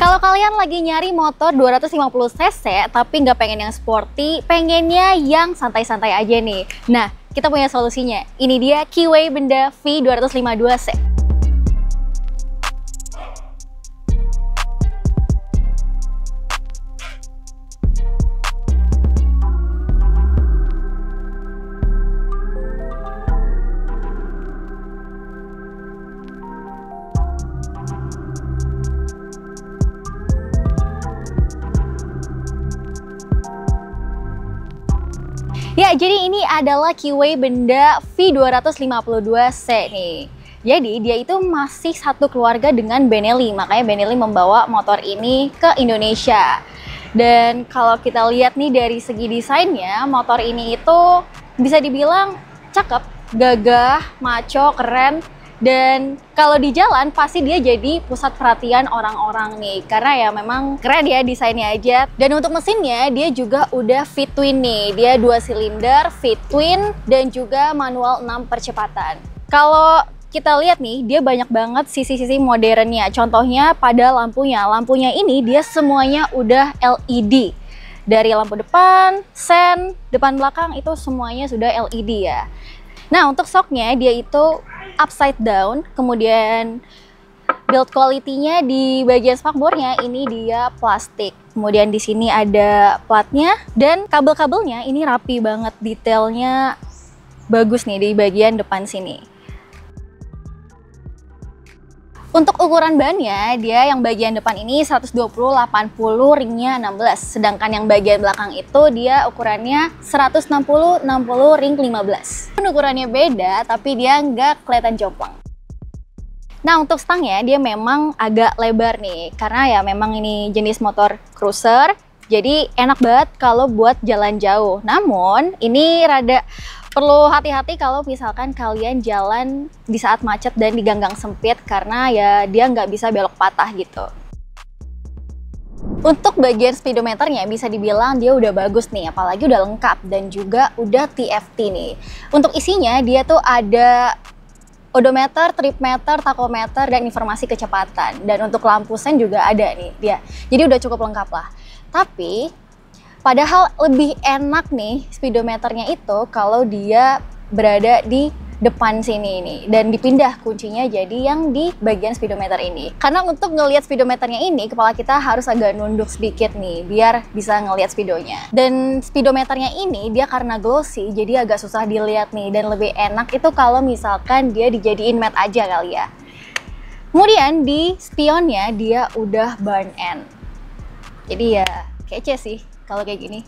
Kalau kalian lagi nyari motor 250 cc tapi nggak pengen yang sporty, pengennya yang santai-santai aja nih. Nah, kita punya solusinya. Ini dia Keyway Benda V252C. Ya, jadi ini adalah Keyway Benda V252C nih. Jadi dia itu masih satu keluarga dengan Benelli, makanya Benelli membawa motor ini ke Indonesia. Dan kalau kita lihat nih dari segi desainnya, motor ini itu bisa dibilang cakep, gagah, maco, keren. Dan kalau di jalan pasti dia jadi pusat perhatian orang-orang nih, karena ya memang keren ya desainnya aja. Dan untuk mesinnya dia juga udah fit twin nih, dia 2 silinder, fit twin, dan juga manual 6 percepatan. Kalau kita lihat nih, dia banyak banget sisi-sisi modernnya. Contohnya pada lampunya ini dia semuanya udah LED. Dari lampu depan, sen, depan belakang itu semuanya sudah LED ya. Nah, untuk shocknya dia itu upside down, kemudian build quality-nya di bagian spakbornya ini dia plastik. Kemudian di sini ada platnya dan kabel-kabelnya ini rapi banget, detailnya bagus nih di bagian depan sini. Untuk ukuran bannya, dia yang bagian depan ini 120/80, ringnya 16. Sedangkan yang bagian belakang itu dia ukurannya 160/60, ring 15. Ukurannya beda, tapi dia nggak kelihatan jomplang. Nah, untuk stangnya dia memang agak lebar nih, karena ya memang ini jenis motor cruiser, jadi enak banget kalau buat jalan jauh. Namun, ini rada perlu hati-hati kalau misalkan kalian jalan di saat macet dan di ganggang sempit, karena ya dia nggak bisa belok patah gitu. Untuk bagian speedometernya bisa dibilang dia udah bagus nih, apalagi udah lengkap dan juga udah TFT nih. Untuk isinya dia tuh ada odometer, tripmeter, tachometer, dan informasi kecepatan. Dan untuk lampu sen juga ada nih dia. Jadi udah cukup lengkap lah. Tapi padahal lebih enak nih speedometernya itu kalau dia berada di depan sini nih dan dipindah kuncinya jadi yang di bagian speedometer ini. Karena untuk ngelihat speedometernya ini kepala kita harus agak nunduk sedikit nih biar bisa ngelihat speedonya. Dan speedometernya ini dia karena glossy jadi agak susah dilihat nih, dan lebih enak itu kalau misalkan dia dijadiin matte aja kali ya. Kemudian di spionnya dia udah burn end. Jadi ya kece sih kalau kayak gini.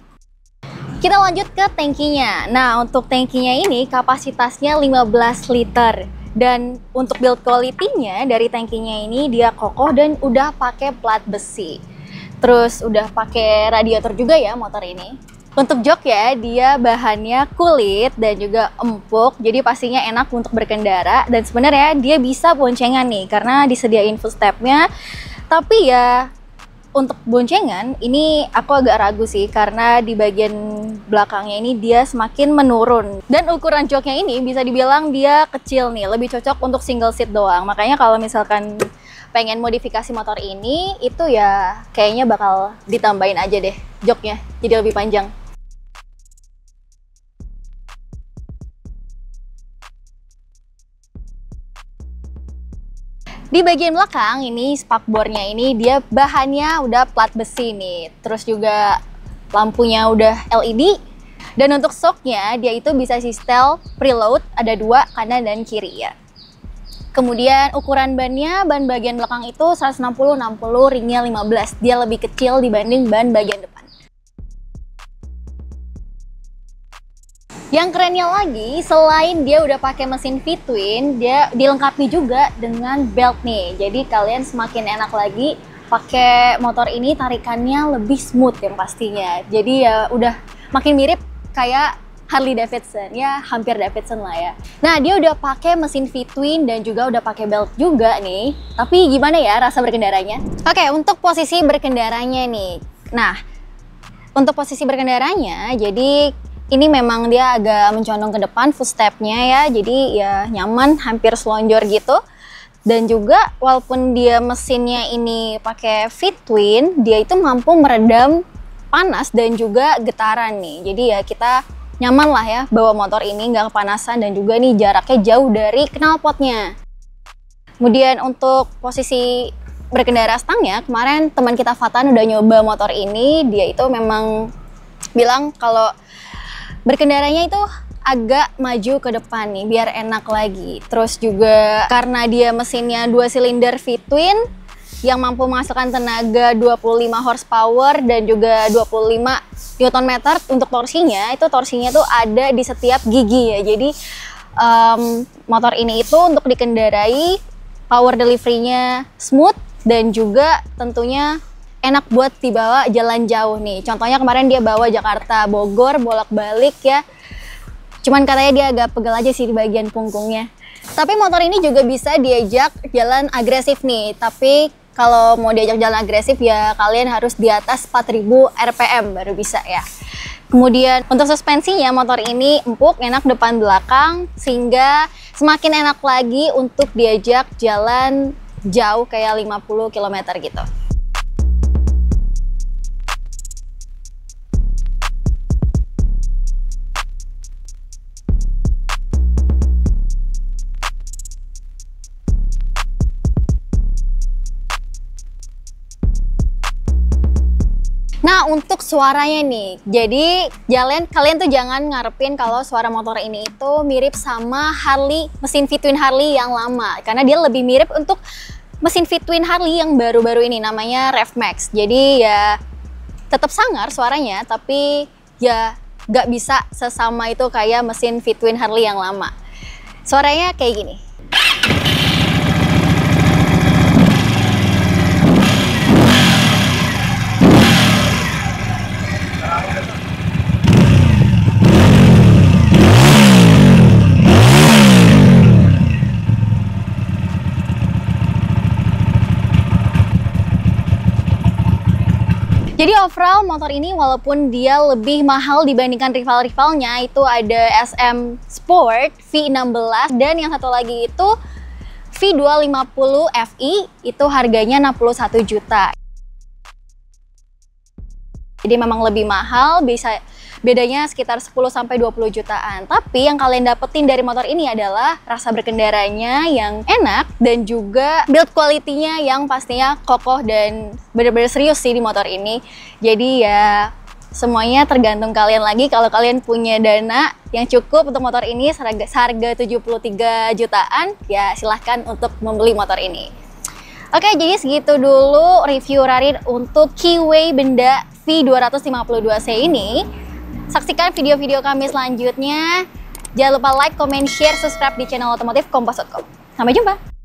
Kita lanjut ke tangkinya. Nah, untuk tangkinya ini kapasitasnya 15 liter. Dan untuk build quality-nya dari tangkinya ini dia kokoh dan udah pakai plat besi. Terus udah pakai radiator juga ya motor ini. Untuk jok ya, dia bahannya kulit dan juga empuk, jadi pastinya enak untuk berkendara. Dan sebenarnya dia bisa boncengan nih, karena disediain footstep-nya. Tapi ya untuk boncengan ini aku agak ragu sih, karena di bagian belakangnya ini dia semakin menurun. Dan ukuran joknya ini bisa dibilang dia kecil nih, lebih cocok untuk single seat doang. Makanya kalau misalkan pengen modifikasi motor ini, itu ya kayaknya bakal ditambahin aja deh joknya, jadi lebih panjang. Di bagian belakang ini spakbornya ini dia bahannya udah plat besi nih. Terus juga lampunya udah LED. Dan untuk shocknya dia itu bisa sistem preload, ada 2 kanan dan kiri ya. Kemudian ukuran bannya, ban bagian belakang itu 160/60, ringnya 15. Dia lebih kecil dibanding ban bagian depan. Yang kerennya lagi, selain dia udah pakai mesin V-twin, dia dilengkapi juga dengan belt nih. Jadi kalian semakin enak lagi pakai motor ini, tarikannya lebih smooth yang pastinya. Jadi ya udah makin mirip kayak Harley Davidson, ya hampir Davidson lah ya. Nah, dia udah pakai mesin V-twin dan juga udah pakai belt juga nih. Tapi gimana ya rasa berkendaranya? Oke, untuk posisi berkendaranya nih. Nah, untuk posisi berkendaranya, jadi ini memang dia agak mencondong ke depan footstep-nya ya, jadi ya nyaman, hampir selonjor gitu. Dan juga walaupun dia mesinnya ini pakai V-twin, dia itu mampu meredam panas dan juga getaran nih. Jadi ya kita nyaman lah ya bawa motor ini, nggak kepanasan, dan juga nih jaraknya jauh dari knalpotnya. Kemudian untuk posisi berkendara stangnya, kemarin teman kita Fatan udah nyoba motor ini, dia itu memang bilang kalau berkendaranya itu agak maju ke depan nih biar enak lagi. Terus juga karena dia mesinnya 2 silinder V-twin yang mampu menghasilkan tenaga 25 horsepower dan juga 25 Nm untuk torsinya, itu torsinya tuh ada di setiap gigi ya. Jadi motor ini itu untuk dikendarai, power delivery-nya smooth dan juga tentunya enak buat dibawa jalan jauh nih. Contohnya kemarin dia bawa Jakarta Bogor bolak-balik ya. Cuman katanya dia agak pegel aja sih di bagian punggungnya. Tapi motor ini juga bisa diajak jalan agresif nih. Tapi kalau mau diajak jalan agresif ya kalian harus di atas 4000 RPM baru bisa ya. Kemudian untuk suspensinya motor ini empuk, enak depan belakang, sehingga semakin enak lagi untuk diajak jalan jauh kayak 50 km gitu. Nah, untuk suaranya nih, jadi kalian tuh jangan ngarepin kalau suara motor ini itu mirip sama Harley, mesin V-twin Harley yang lama, karena dia lebih mirip untuk mesin V-twin Harley yang baru-baru ini, namanya Rev Max. Jadi ya tetap sangar suaranya, tapi ya gak bisa sesama itu kayak mesin V-twin Harley yang lama. Suaranya kayak gini. Jadi overall motor ini walaupun dia lebih mahal dibandingkan rival-rivalnya, itu ada SM Sport V16 dan yang satu lagi itu V250 Fi, itu harganya 61 juta. Jadi memang lebih mahal, bisa bedanya sekitar 10-20 jutaan. Tapi yang kalian dapetin dari motor ini adalah rasa berkendaranya yang enak dan juga build quality-nya yang pastinya kokoh dan bener-bener serius sih di motor ini. Jadi ya semuanya tergantung kalian lagi. Kalau kalian punya dana yang cukup untuk motor ini seharga 73 jutaan, ya silahkan untuk membeli motor ini. Oke, jadi segitu dulu review Rarin untuk Keyway Benda V252C ini. Saksikan video-video kami selanjutnya. Jangan lupa like, comment, share, subscribe di channel otomotif kompas.com. Sampai jumpa!